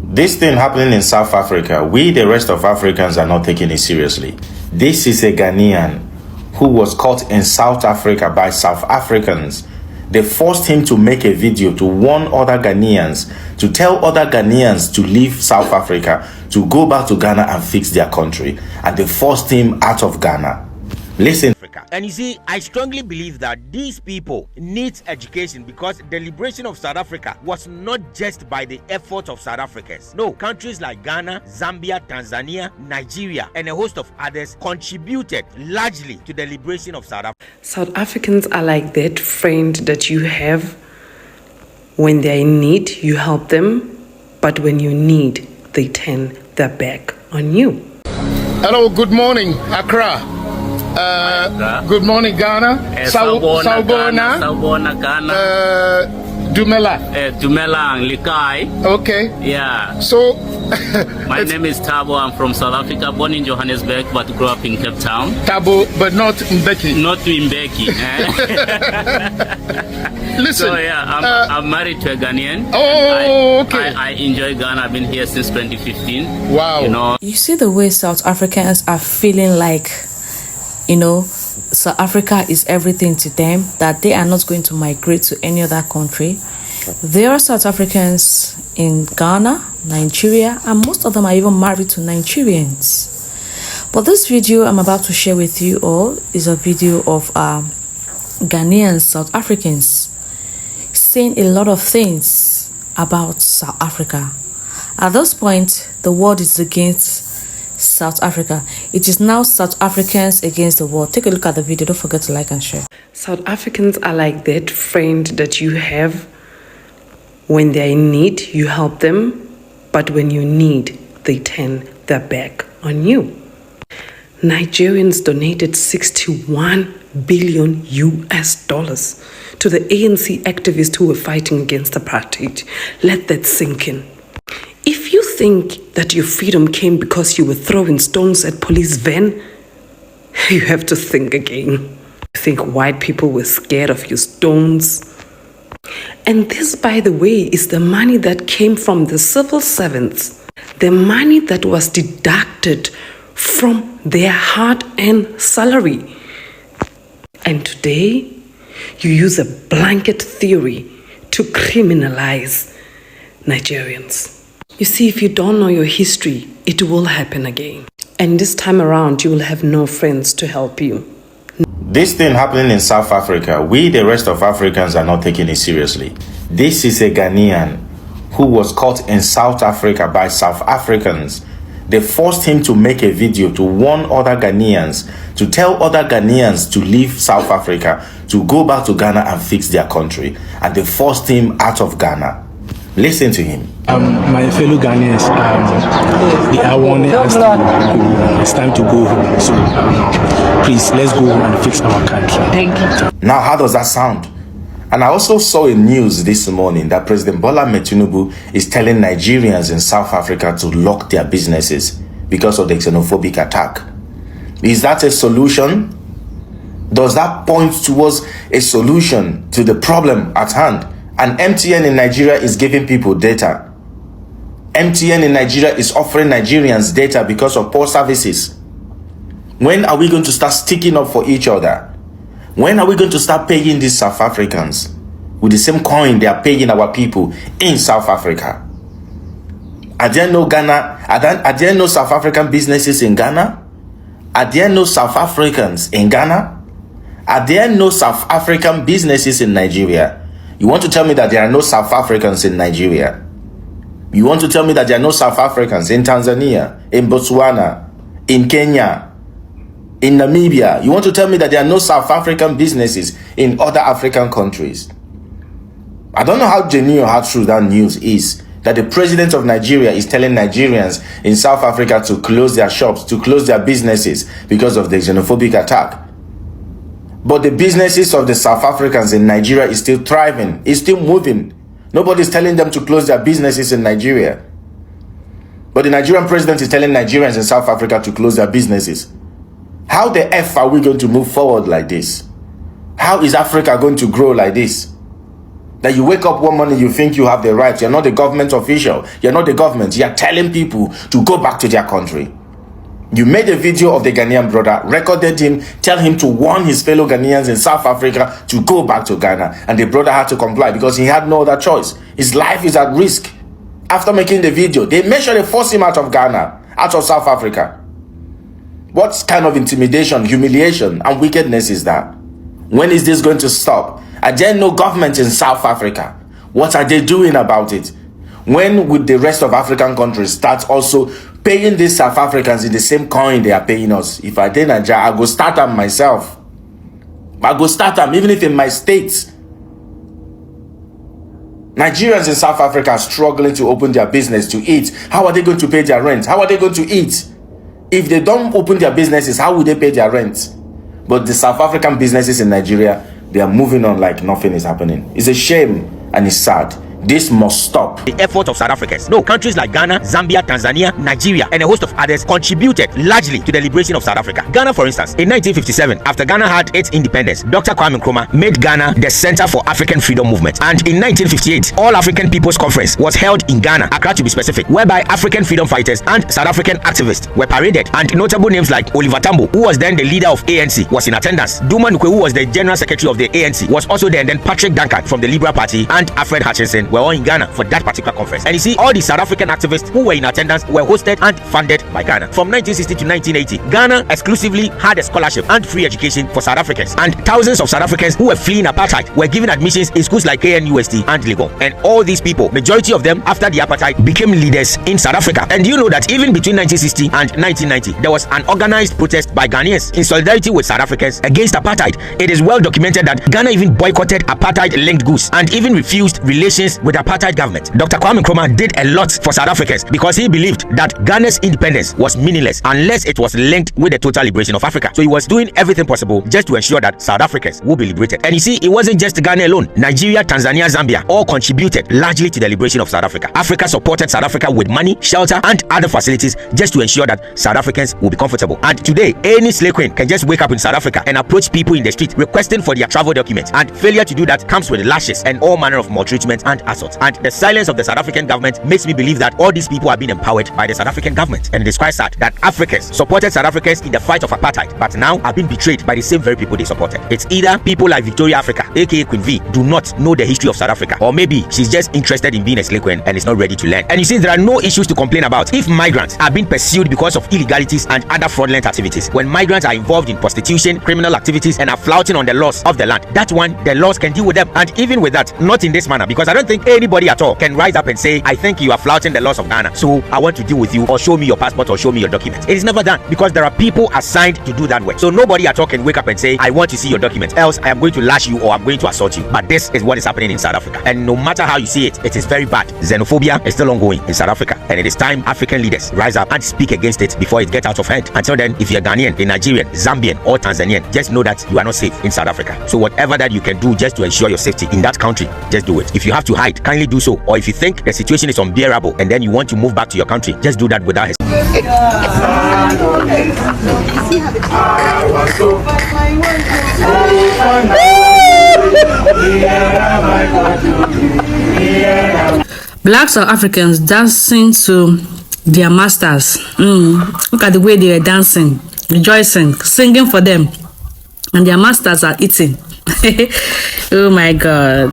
This thing happening in South Africa, we, the rest of Africans, are not taking it seriously. This is a Ghanaian who was caught in South Africa by South Africans. They forced him to make a video to warn other Ghanaians, to tell other Ghanaians to leave South Africa, to go back to Ghana and fix their country. And they forced him out of Ghana. Listen. And you see, I strongly believe that these people need education, because the liberation of South Africa was not just by the effort of South Africans. No, countries like Ghana, Zambia, Tanzania, Nigeria, and a host of others contributed largely to the liberation of South Africa. South Africans are like that friend that you have. When they're in need, you help them, but when you need, they turn their back on you. Hello, good morning, Accra. Good morning, Ghana. Sawubona, Ghana. Dumela. Dumela and Likai. Okay. Yeah. So, my name is Tabo. I'm from South Africa, born in Johannesburg, but grew up in Cape Town. Tabo, but not Mbeki. Not to Mbeki. Listen. So yeah, I'm married to a Ghanaian. Oh, okay. I enjoy Ghana. I've been here since 2015. Wow. You know. You see the way South Africans are feeling like, South Africa is everything to them, that they are not going to migrate to any other country. There are South Africans in Ghana, Nigeria, and most of them are even married to Nigerians. But this video I'm about to share with you all is a video of Ghanaian South Africans saying a lot of things about South Africa. At this point, the world is against South Africa. It is now South Africans against the world. Take a look at the video. Don't forget to like and share. South Africans are like that friend that you have. When they're in need, you help them, but when you need, they turn their back on you. Nigerians donated 61 billion US dollars to the ANC activists who were fighting against apartheid. Let that sink in. If you think that your freedom came because you were throwing stones at police van, you have to think again. You think white people were scared of your stones? And this, by the way, is the money that came from the civil servants, the money that was deducted from their hard-earned salary. And today, you use a blanket theory to criminalize Nigerians. You see, if you don't know your history, it will happen again. And this time around, you will have no friends to help you. This thing happening in South Africa, we, the rest of Africans, are not taking it seriously. This is a Ghanaian who was caught in South Africa by South Africans. They forced him to make a video to warn other Ghanaians, to tell other Ghanaians to leave South Africa, to go back to Ghana and fix their country. And they forced him out of Ghana. Listen to him. My fellow Ghanaians, they are warning us it's time to go home. So please, let's go home and fix our country. Thank you. Now, how does that sound? And I also saw in news this morning that President Bola Ahmed Tinubu is telling Nigerians in South Africa to lock their businesses because of the xenophobic attack. Is that a solution? Does that point towards a solution to the problem at hand? And MTN in Nigeria is giving people data. MTN in Nigeria is offering Nigerians data because of poor services. When are we going to start sticking up for each other? When are we going to start paying these South Africans with the same coin they are paying our people in South Africa? Are there no Ghana? Are there no South African businesses in Ghana? Are there no South Africans in Ghana? Are there no South African businesses in Nigeria? You want to tell me that there are no South Africans in Nigeria? You want to tell me that there are no South Africans in Tanzania, in Botswana, in Kenya, in Namibia? You want to tell me that there are no South African businesses in other African countries? I don't know how genuine or how true that news is, that the president of Nigeria is telling Nigerians in South Africa to close their shops, to close their businesses because of the xenophobic attack. But the businesses of the South Africans in Nigeria is still thriving, is still moving. Nobody's telling them to close their businesses in Nigeria. But the Nigerian president is telling Nigerians in South Africa to close their businesses. How the F are we going to move forward like this? How is Africa going to grow like this? That you wake up one morning, you think you have the right. You're not the government official. You're not the government. You're telling people to go back to their country. You made a video of the Ghanaian brother, recorded him, tell him to warn his fellow Ghanaians in South Africa to go back to Ghana. And the brother had to comply because he had no other choice. His life is at risk. After making the video, they made sure they forced him out of Ghana, out of South Africa. What kind of intimidation, humiliation, and wickedness is that? When is this going to stop? Are there no government in South Africa? What are they doing about it? When would the rest of African countries start also paying these South Africans in the same coin they are paying us? If I did Nigeria, I go start them myself. I go start them even if in my state. Nigerians in South Africa are struggling to open their business to eat. How are they going to pay their rent? How are they going to eat? If they don't open their businesses, how will they pay their rent? But the South African businesses in Nigeria, they are moving on like nothing is happening. It's a shame and it's sad. This must stop. The effort of South Africans. No, countries like Ghana, Zambia, Tanzania, Nigeria, and a host of others contributed largely to the liberation of South Africa. Ghana, for instance, in 1957, after Ghana had its independence, Dr. Kwame Nkrumah made Ghana the Center for African Freedom Movement. And in 1958, All African People's Conference was held in Ghana, Accra to be specific, whereby African freedom fighters and South African activists were paraded. And notable names like Oliver Tambo, who was then the leader of ANC, was in attendance. Duma Nukwe, who was the general secretary of the ANC, was also there. And then Patrick Duncan from the Liberal Party and Alfred Hutchinson were all in Ghana for that particular conference. And you see, all the South African activists who were in attendance were hosted and funded by Ghana. From 1960 to 1980, Ghana exclusively had a scholarship and free education for South Africans. And thousands of South Africans who were fleeing apartheid were given admissions in schools like KNUST and Legon. And all these people, majority of them after the apartheid, became leaders in South Africa. And you know that even between 1960 and 1990, there was an organized protest by Ghanaians in solidarity with South Africans against apartheid. It is well documented that Ghana even boycotted apartheid-linked goods and even refused relations with apartheid government. Dr. Kwame Nkrumah did a lot for South Africans because he believed that Ghana's independence was meaningless unless it was linked with the total liberation of Africa. So he was doing everything possible just to ensure that South Africans would be liberated. And you see, it wasn't just Ghana alone. Nigeria, Tanzania, Zambia all contributed largely to the liberation of South Africa. Africa supported South Africa with money, shelter, and other facilities just to ensure that South Africans will be comfortable. And today, any slave queen can just wake up in South Africa and approach people in the street requesting for their travel documents. And failure to do that comes with lashes and all manner of maltreatment and assault. And the silence of the South African government makes me believe that all these people are being empowered by the South African government. And it is quite sad that Africans supported South Africans in the fight of apartheid, but now are being betrayed by the same very people they supported. It's either people like Victoria Africa, aka Queen V, do not know the history of South Africa, or maybe she's just interested in being a slave queen and is not ready to learn. And you see, there are no issues to complain about if migrants are being pursued because of illegalities and other fraudulent activities. When migrants are involved in prostitution, criminal activities, and are flouting on the laws of the land, that one, the laws can deal with them. And even with that, not in this manner, because I don't think anybody at all can rise up and say, I think you are flouting the laws of Ghana, so I want to deal with you, or show me your passport, or show me your documents. It is never done because there are people assigned to do that work. So nobody at all can wake up and say, I want to see your documents, else I am going to lash you or I'm going to assault you. But this is what is happening in South Africa. And no matter how you see it, it is very bad. Xenophobia is still ongoing in South Africa. And it is time African leaders rise up and speak against it before it gets out of hand. Until then, if you're Ghanaian, a Nigerian, Zambian, or Tanzanian, just know that you are not safe in South Africa. So whatever that you can do just to ensure your safety in that country, just do it. If you have to hide, kindly do so. Or if you think the situation is unbearable and then you want to move back to your country, just do that without hesitation. Black South Africans dancing to their masters. Look at the way they are dancing, rejoicing, singing for them, and their masters are eating. Oh my God.